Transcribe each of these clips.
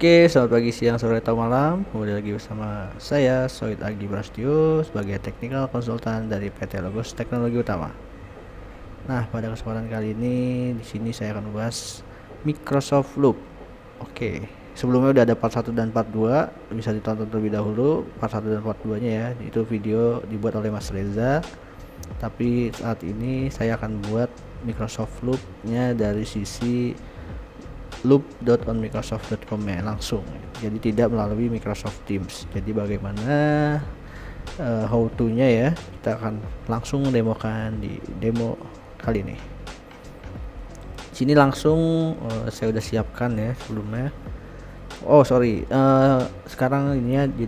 Oke, selamat pagi, siang, sore, atau malam. Kembali lagi bersama saya, Soid Agi Prasetyo, sebagai Technical Consultant dari PT Logos Teknologi Utama. Nah, pada kesempatan kali ini, di sini saya akan membahas Microsoft Loop. Oke, sebelumnya udah ada part 1 dan part 2, bisa ditonton terlebih dahulu. Part 1 dan part 2-nya ya, itu video dibuat oleh Mas Reza. Tapi saat ini saya akan buat Microsoft Loop-nya dari sisi loop.onmicrosoft.com ya, langsung, jadi tidak melalui Microsoft Teams. Jadi bagaimana how to nya ya, kita akan langsung demokan di demo kali ini. Sini langsung saya udah siapkan ya sebelumnya. Sekarang ininya di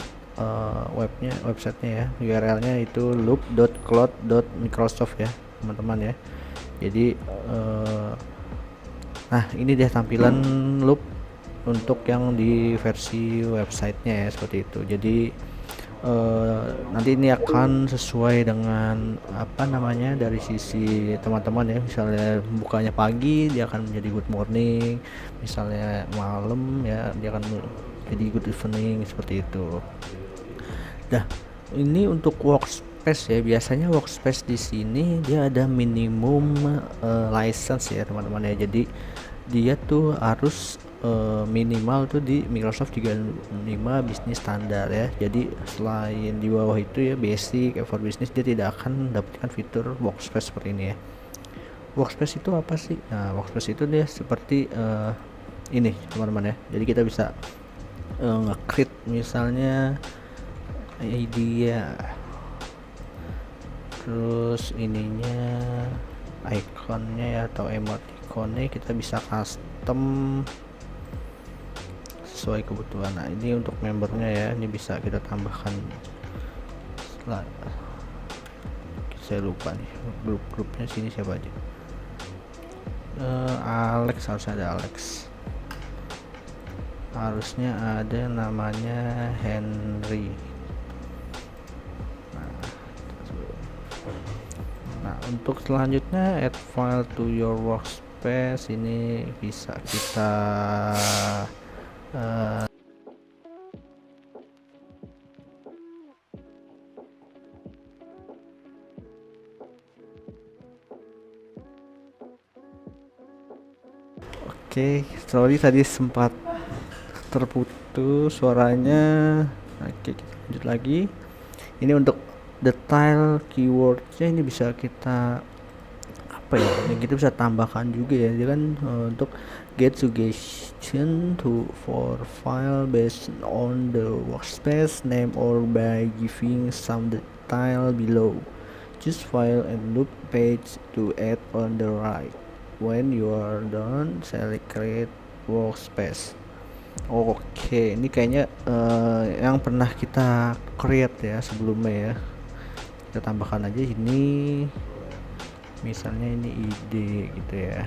websitenya ya, URL-nya itu loop.cloud.microsoft ya teman-teman ya. Jadi nah, ini dia tampilan loop untuk yang di versi websitenya ya, seperti itu. Jadi nanti ini akan sesuai dengan apa namanya dari sisi teman-teman ya. Misalnya bukanya pagi, dia akan menjadi good morning. Misalnya malam ya, dia akan jadi good evening, seperti itu. Nah, ini untuk workspace ya. Biasanya workspace di sini dia ada minimum license ya teman-teman ya. Jadi dia tuh harus minimal tuh di Microsoft 365 Business Standard ya. Jadi selain di bawah itu ya basic for business, dia tidak akan mendapatkan fitur workspace seperti ini ya. Workspace itu apa sih? Nah, workspace itu dia seperti ini teman-teman ya. Jadi kita bisa nge-create misalnya idea, terus ininya ikonnya ya atau emoticonnya kita bisa custom sesuai kebutuhan. Nah, ini untuk membernya ya, ini bisa kita tambahkan. Saya lupa nih grup-grupnya sini siapa aja. Alex, harusnya ada Alex, harusnya ada namanya Henry. Nah, untuk selanjutnya add file to your workspace, ini bisa kita Oke, sorry tadi sempat terputus suaranya. Oke, kita lanjut lagi. Ini untuk detail keywordnya, ini bisa kita apa ya, ini kita bisa tambahkan juga ya. Dia kan untuk get suggestion to for file based on the workspace name or by giving some detail below. Choose file and loop page to add on the right. When you are done, select create workspace. Oke, ini kayaknya yang pernah kita create ya sebelumnya ya. Kita tambahkan aja ini, misalnya ini ide gitu ya.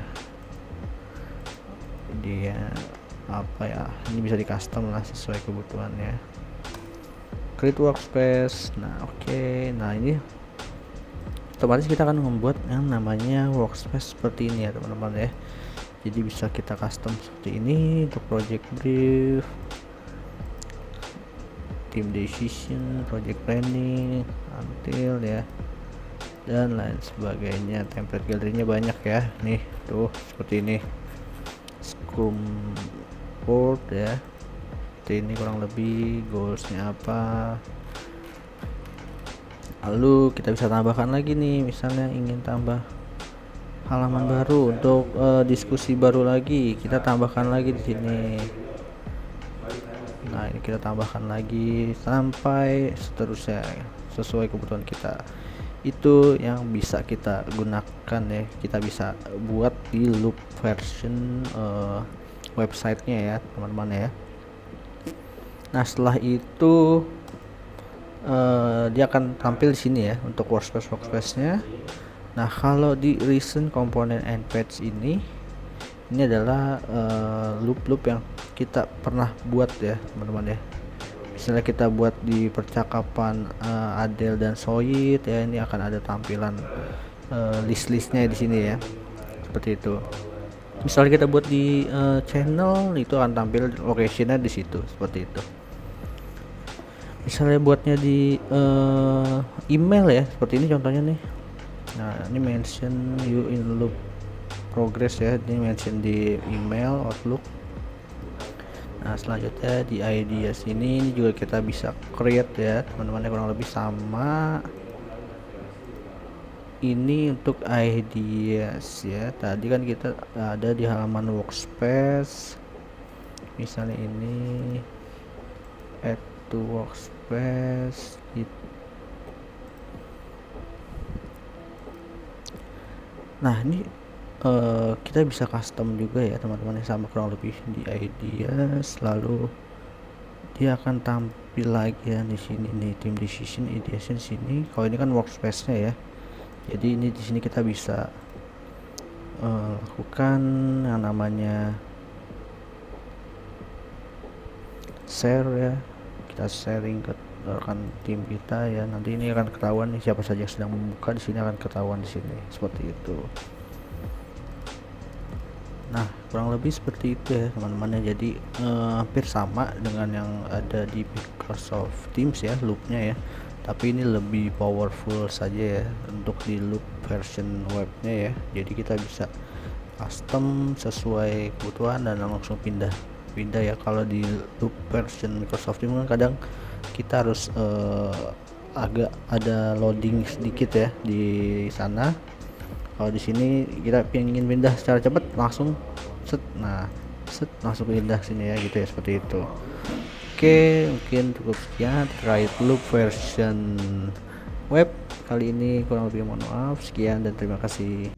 Ide apa ya? Ini bisa di custom lah sesuai kebutuhannya. Create workspace. Nah, oke. Nah, ini otomatis kita akan membuat yang namanya workspace seperti ini ya teman-teman ya. Jadi bisa kita custom seperti ini untuk project brief, team decision, project planning, until ya, dan lain sebagainya. Template galerinya banyak ya, nih tuh seperti ini, scrum board ya, seperti ini kurang lebih goalsnya apa. Lalu kita bisa tambahkan lagi nih, misalnya ingin tambah halaman baru untuk diskusi baru lagi, kita tambahkan lagi di sini. Nah, ini kita tambahkan lagi sampai seterusnya sesuai kebutuhan kita. Itu yang bisa kita gunakan ya, kita bisa buat di loop version websitenya ya teman-teman ya. Nah, setelah itu dia akan tampil di sini ya untuk workspace-nya. Nah, kalau di recent component and page ini adalah loop yang kita pernah buat ya teman-teman ya. Misalnya kita buat di percakapan Adele dan Soid ya, ini akan ada tampilan list-listnya di sini ya, seperti itu. Misalnya kita buat di channel, itu akan tampil locationnya di situ seperti itu. Misalnya buatnya di email ya, seperti ini contohnya nih. Nah, ini mention you in loop progress ya, ini mention di email Outlook. Nah, selanjutnya di ideas ini juga kita bisa create ya teman-teman, kurang lebih sama. Ini untuk ideas ya, tadi kan kita ada di halaman workspace, misalnya ini add to workspace gitu. Nah, ini kita bisa custom juga ya teman-teman, yang sama kurang lebih di ideas, lalu dia akan tampil lagi ya di sini nih, team decision ideation sini. Kalau ini kan workspace nya ya, jadi ini di sini kita bisa lakukan yang namanya share ya, kita sharing ke rekan tim kita ya. Nanti ini akan ketahuan nih siapa saja yang sedang membuka, di sini akan ketahuan di sini seperti itu. Nah, kurang lebih seperti itu ya teman-teman ya. Jadi hampir sama dengan yang ada di Microsoft Teams ya loopnya ya, tapi ini lebih powerful saja ya untuk di loop version webnya ya. Jadi kita bisa custom sesuai kebutuhan dan langsung pindah ya. Kalau di loop version Microsoft Teams kan kadang kita harus agak ada loading sedikit ya di sana. Kalau di sini kita ingin pindah secara cepat, langsung set, nah set langsung pindah sini ya gitu ya, seperti itu. Oke, mungkin cukup sekian terkait loop version web kali ini, kurang lebih mohon maaf. Sekian dan terima kasih.